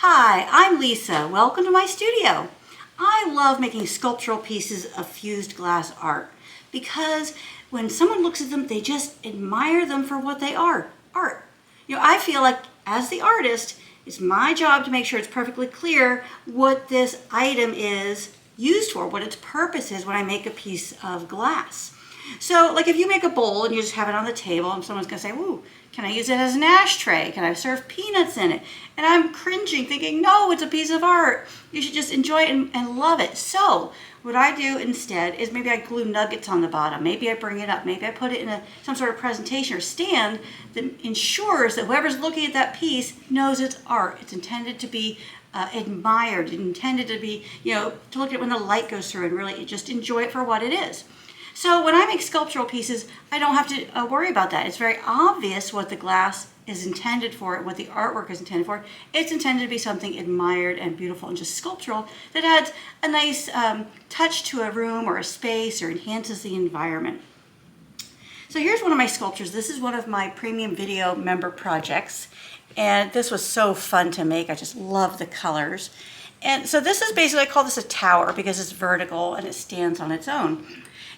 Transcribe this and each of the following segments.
Hi, I'm Lisa. Welcome to my studio. I love making sculptural pieces of fused glass art because when someone looks at them, they just admire them for what they are, art. I feel like as the artist, it's my job to make sure it's perfectly clear what this item is used for, what its purpose is when I make a piece of glass. So like if you make a bowl and you just have it on the table and someone's gonna say, ooh, can I use it as an ashtray? Can I serve peanuts in it? And I'm cringing thinking, no, it's a piece of art. You should just enjoy it and love it. So what I do instead is maybe I glue nuggets on the bottom. Maybe I bring it up. Maybe I put it in some sort of presentation or stand that ensures that whoever's looking at that piece knows it's art. It's intended to be admired, intended to be, to look at it when the light goes through and really just enjoy it for what it is. So when I make sculptural pieces, I don't have to worry about that. It's very obvious what the glass is intended for, what the artwork is intended for. It's intended to be something admired and beautiful and just sculptural that adds a nice touch to a room or a space or enhances the environment. So here's one of my sculptures. This is one of my premium video member projects. And this was so fun to make. I just love the colors. And so this is basically, I call this a tower because it's vertical and it stands on its own.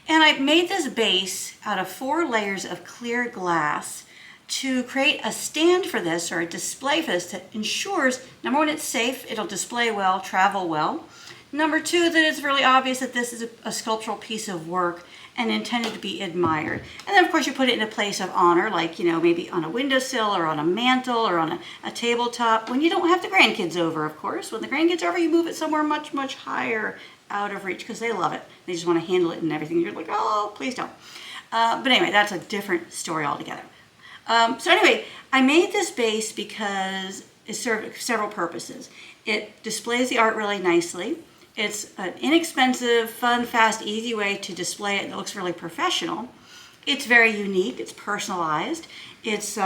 And I made this base out of 4 layers of clear glass to create a stand for this or a display for this that ensures, number one, it's safe, it'll display well, travel well. Number 2, that it's really obvious that this is a sculptural piece of work and intended to be admired. And then of course you put it in a place of honor, like, maybe on a windowsill or on a mantle or on a tabletop when you don't have the grandkids over, of course. When the grandkids are over, you move it somewhere much, much higher out of reach because they love it. They just want to handle it and everything. You're like, oh, please don't. But anyway, that's a different story altogether. So anyway, I made this base because it served several purposes. It displays the art really nicely. It's an inexpensive, fun, fast, easy way to display it that looks really professional. It's very unique. It's personalized. It's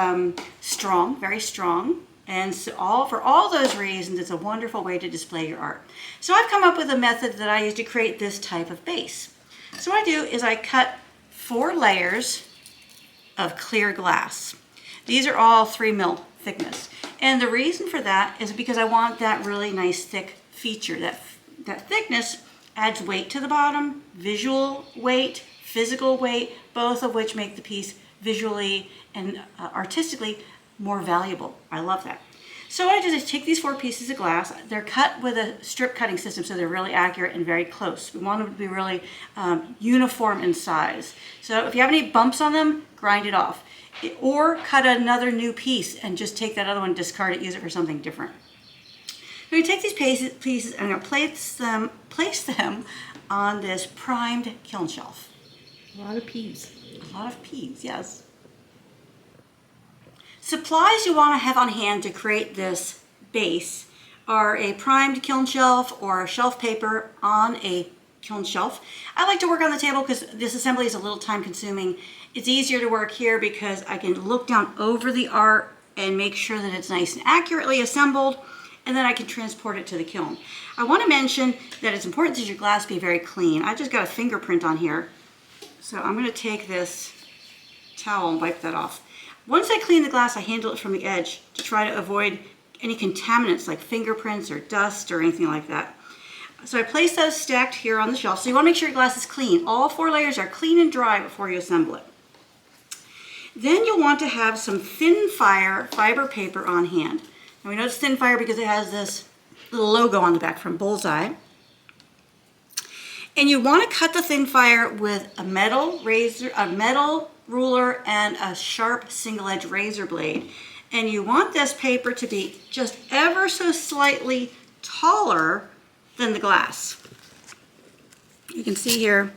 strong, very strong. And so for all those reasons, it's a wonderful way to display your art. So I've come up with a method that I use to create this type of base. So what I do is I cut 4 layers of clear glass. These are all 3 mil thickness. And the reason for that is because I want that really nice thick feature. That thickness adds weight to the bottom, visual weight, physical weight, both of which make the piece visually and artistically more valuable. I love that. So what I do is take these 4 pieces of glass. They're cut with a strip cutting system, so they're really accurate and very close. We want them to be really uniform in size. So if you have any bumps on them, grind it off. Or cut another new piece and just take that other one, discard it, use it for something different. I'm going to take these pieces and I'm going to place them on this primed kiln shelf. A lot of peas. A lot of peas, yes. Supplies you want to have on hand to create this base are a primed kiln shelf or shelf paper on a kiln shelf. I like to work on the table because this assembly is a little time consuming. It's easier to work here because I can look down over the art and make sure that it's nice and accurately assembled, and then I can transport it to the kiln. I want to mention that it's important that your glass be very clean. I just got a fingerprint on here, so I'm going to take this towel and wipe that off. Once I clean the glass, I handle it from the edge to try to avoid any contaminants like fingerprints or dust or anything like that. So I place those stacked here on the shelf. So you want to make sure your glass is clean. All 4 layers are clean and dry before you assemble it. Then you'll want to have some thin fiber paper on hand. And we know it's thin fiber because it has this little logo on the back from Bullseye. And you want to cut the thin fire with a metal ruler and a sharp single-edged razor blade. And you want this paper to be just ever so slightly taller than the glass. You can see here,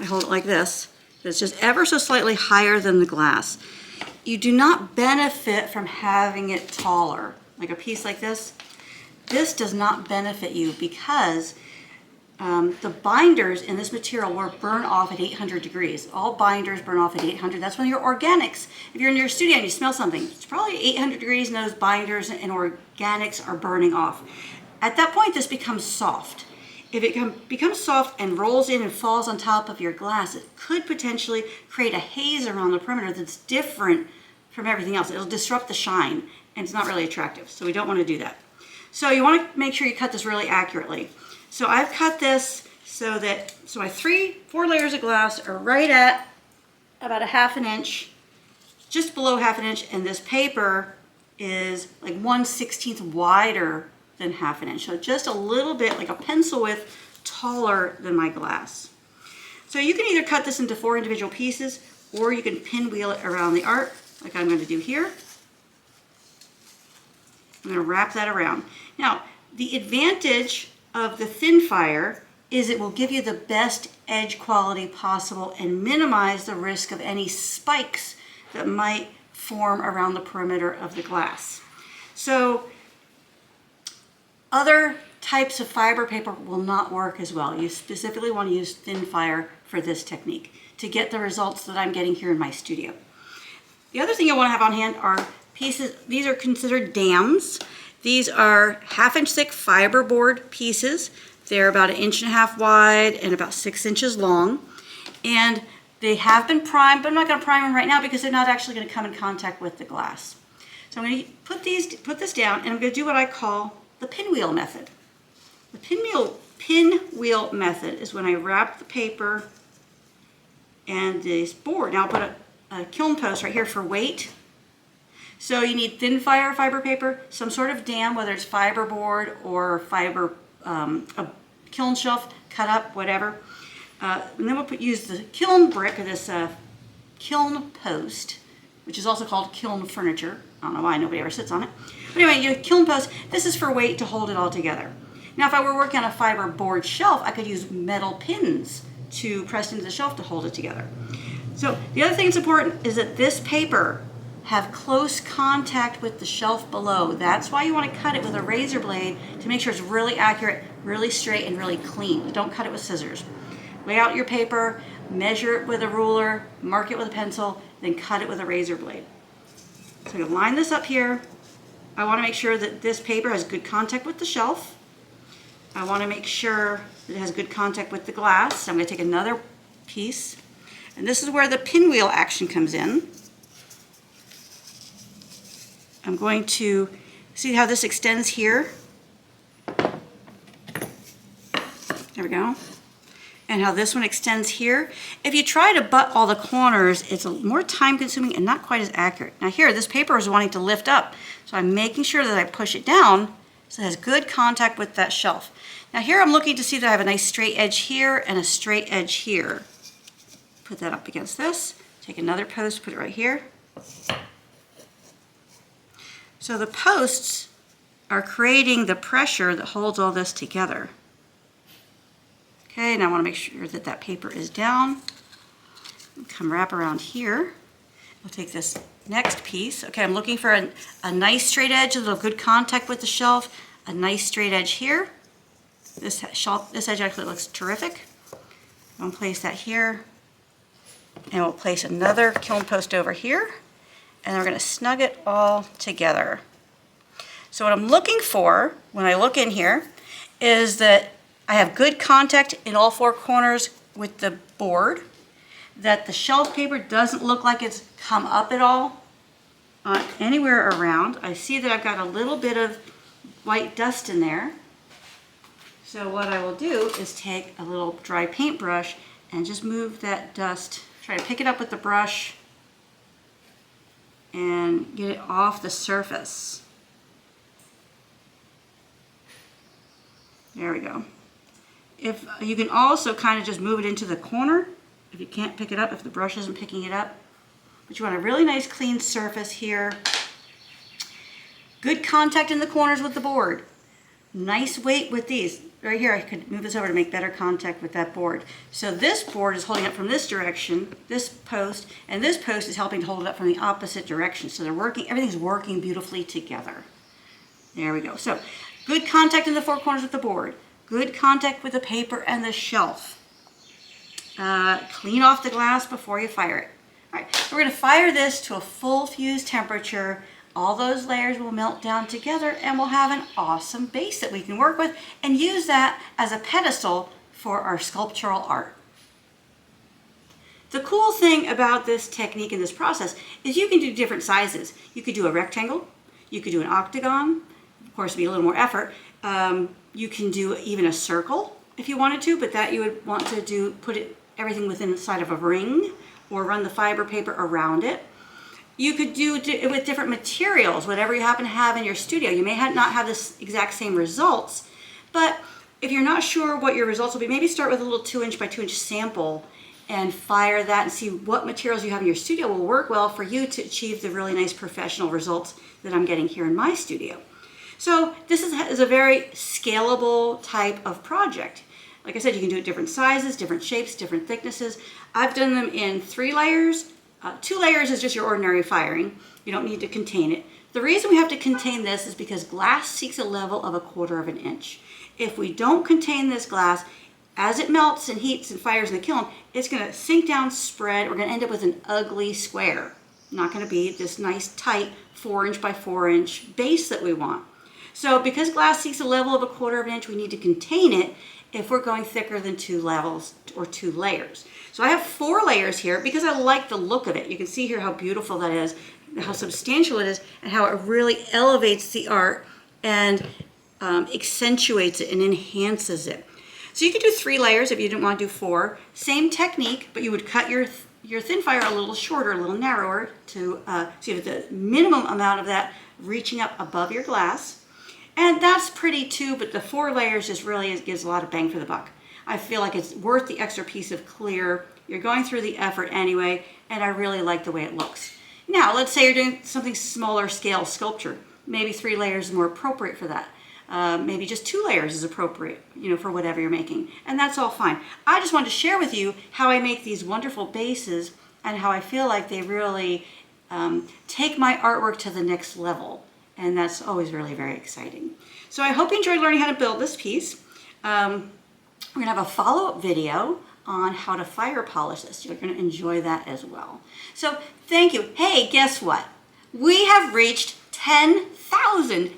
I hold it like this. It's just ever so slightly higher than the glass. You do not benefit from having it taller. Like a piece like this, this does not benefit you because the binders in this material will burn off at 800 degrees. All binders burn off at 800. That's when your organics, if you're in your studio and you smell something, it's probably 800 degrees and those binders and organics are burning off. At that point, this becomes soft. If it becomes soft and rolls in and falls on top of your glass, it could potentially create a haze around the perimeter that's different from everything else. It'll disrupt the shine and it's not really attractive, so we don't want to do that. So you want to make sure you cut this really accurately. So I've cut this so my 4 layers of glass are right at about a 1/2 inch, just below 1/2 inch, and this paper is like 1/16 wider than 1/2 inch. So just a little bit, like a pencil width, taller than my glass. So you can either cut this into 4 individual pieces, or you can pinwheel it around the art, like I'm going to do here. I'm going to wrap that around. Now, the advantage of the thin fire is it will give you the best edge quality possible and minimize the risk of any spikes that might form around the perimeter of the glass. So other types of fiber paper will not work as well. You specifically want to use thin fire for this technique to get the results that I'm getting here in my studio. The other thing I want to have on hand are pieces. These are considered dams. These are 1/2 inch thick fiberboard pieces. They're about 1.5 inches wide and about 6 inches long. And they have been primed, but I'm not going to prime them right now because they're not actually going to come in contact with the glass. So I'm going to put this down, and I'm going to do what I call the pinwheel method. The pinwheel method is when I wrap the paper and this board. Now I'll put a kiln post right here for weight. So you need thin fiber paper, some sort of dam, whether it's fiberboard or a kiln shelf, cut up, whatever. And then we'll use the kiln brick, or this kiln post, which is also called kiln furniture. I don't know why nobody ever sits on it. But anyway, your kiln post, this is for weight to hold it all together. Now if I were working on a fiberboard shelf, I could use metal pins to press into the shelf to hold it together. So the other thing that's important is that this paper have close contact with the shelf below. That's why you want to cut it with a razor blade to make sure it's really accurate, really straight, and really clean. Don't cut it with scissors. Lay out your paper, measure it with a ruler, mark it with a pencil, then cut it with a razor blade. So you line this up here. I want to make sure that this paper has good contact with the shelf. I want to make sure that it has good contact with the glass. So I'm going to take another piece, and this is where the pinwheel action comes in. I'm going to see how this extends here. There we go. And how this one extends here. If you try to butt all the corners, it's more time consuming and not quite as accurate. Now here, this paper is wanting to lift up. So I'm making sure that I push it down so it has good contact with that shelf. Now here I'm looking to see that I have a nice straight edge here and a straight edge here. Put that up against this. Take another post, put it right here. So the posts are creating the pressure that holds all this together. Okay, and I want to make sure that that paper is down. Come wrap around here. We'll take this next piece. Okay, I'm looking for a nice straight edge, a little good contact with the shelf, a nice straight edge here. This edge actually looks terrific. I'm going to place that here. And we'll place another kiln post over here. And we're going to snug it all together. So what I'm looking for when I look in here is that I have good contact in all 4 corners with the board, that the shelf paper doesn't look like it's come up at all anywhere around. I see that I've got a little bit of white dust in there. So what I will do is take a little dry paintbrush and just move that dust, try to pick it up with the brush and get it off the surface. There we go. If you can also kind of just move it into the corner if you can't pick it up, if the brush isn't picking it up. But you want a really nice clean surface here. Good contact in the corners with the board. Nice weight with these. Right here I could move this over to make better contact with that board. So this board is holding up from this direction, this post, and this post is helping to hold it up from the opposite direction. So they're working, everything's working beautifully together. There we go. So good contact in the 4 corners with the board. Good contact with the paper and the shelf. Clean off the glass before you fire it. All right, we're going to fire this to a full fuse temperature. All those layers will melt down together and we'll have an awesome base that we can work with and use that as a pedestal for our sculptural art. The cool thing about this technique and this process is you can do different sizes. You could do a rectangle, you could do an octagon. of course, it'd be a little more effort. You can do even a circle if you wanted to, but that you would want to do, everything within the side of a ring or run the fiber paper around it. You could do it with different materials, whatever you happen to have in your studio. You may not have this exact same results, but if you're not sure what your results will be, maybe start with a little 2" by 2" sample and fire that and see what materials you have in your studio will work well for you to achieve the really nice professional results that I'm getting here in my studio. So this is a very scalable type of project. Like I said, you can do it different sizes, different shapes, different thicknesses. I've done them in 3 layers. 2 layers is just your ordinary firing. You don't need to contain it. The reason we have to contain this is because glass seeks a level of 1/4 inch. If we don't contain this glass, as it melts and heats and fires in the kiln, it's going to sink down, spread. We're going to end up with an ugly square. Not going to be this nice tight 4" by 4" base that we want. So because glass seeks a level of 1/4 inch, we need to contain it if we're going thicker than 2 levels or 2 layers. So I have 4 layers here because I like the look of it. You can see here how beautiful that is, how substantial it is, and how it really elevates the art and accentuates it and enhances it. So you could do 3 layers if you didn't want to do 4. Same technique, but you would cut your thin fire a little shorter, a little narrower to so you have the minimum amount of that reaching up above your glass. And that's pretty too, but the 4 layers just really gives a lot of bang for the buck. I feel like it's worth the extra piece of clear. You're going through the effort anyway, and I really like the way it looks. Now, let's say you're doing something smaller scale sculpture. Maybe 3 layers is more appropriate for that. Maybe just 2 layers is appropriate, for whatever you're making. And that's all fine. I just wanted to share with you how I make these wonderful bases and how I feel like they really take my artwork to the next level. And that's always really very exciting. So I hope you enjoyed learning how to build this piece. We're going to have a follow-up video on how to fire polish this. You're going to enjoy that as well. So thank you. Hey, guess what? We have reached 10,000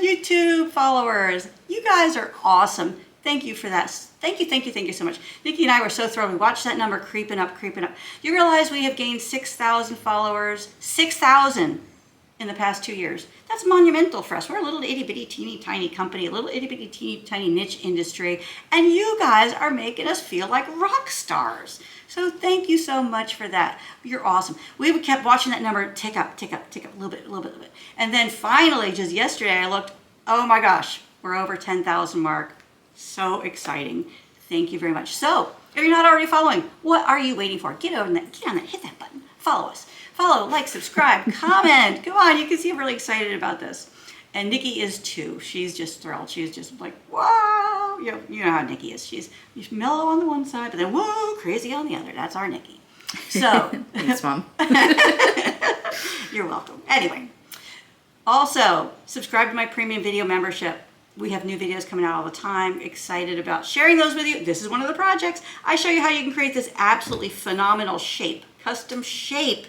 YouTube followers. You guys are awesome. Thank you for that. Thank you so much. Nikki and I were so thrilled. We watched that number creeping up. You realize we have gained 6,000 followers? 6,000 in the past 2 years. That's monumental for us. We're a little itty bitty teeny tiny company, a little itty bitty teeny tiny niche industry, and you guys are making us feel like rock stars. So thank you so much for that. You're awesome. We kept watching that number tick up, a little bit. And then finally, just yesterday, I looked, oh my gosh, we're over 10,000 mark. So exciting. Thank you very much. So if you're not already following, what are you waiting for? Get on that, hit that button, follow us. Follow, like, subscribe, comment. Come on, you can see I'm really excited about this. And Nikki is too. She's just thrilled. She's just like, wow. You know how Nikki is. She's mellow on the one side, but then whoa, crazy on the other. That's our Nikki. So. Thanks, Mom. You're welcome. Anyway, also, subscribe to my premium video membership. We have new videos coming out all the time. Excited about sharing those with you. This is one of the projects. I show you how you can create this absolutely phenomenal shape, custom shape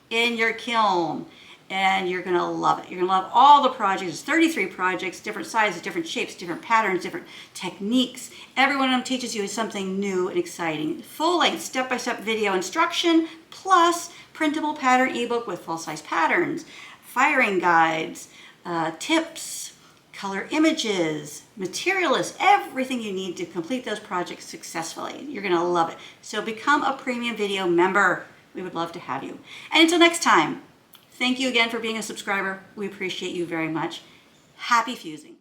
in your kiln, and you're gonna love it. You're gonna love all the projects. There's 33 projects, different sizes, different shapes, different patterns, different techniques. Every one of them teaches you something new and exciting. Full-length, step-by-step video instruction, plus printable pattern ebook with full-size patterns, firing guides, tips, color images, material lists, everything you need to complete those projects successfully. You're gonna love it. So become a premium video member. We would love to have you. And until next time, thank you again for being a subscriber. We appreciate you very much. Happy fusing.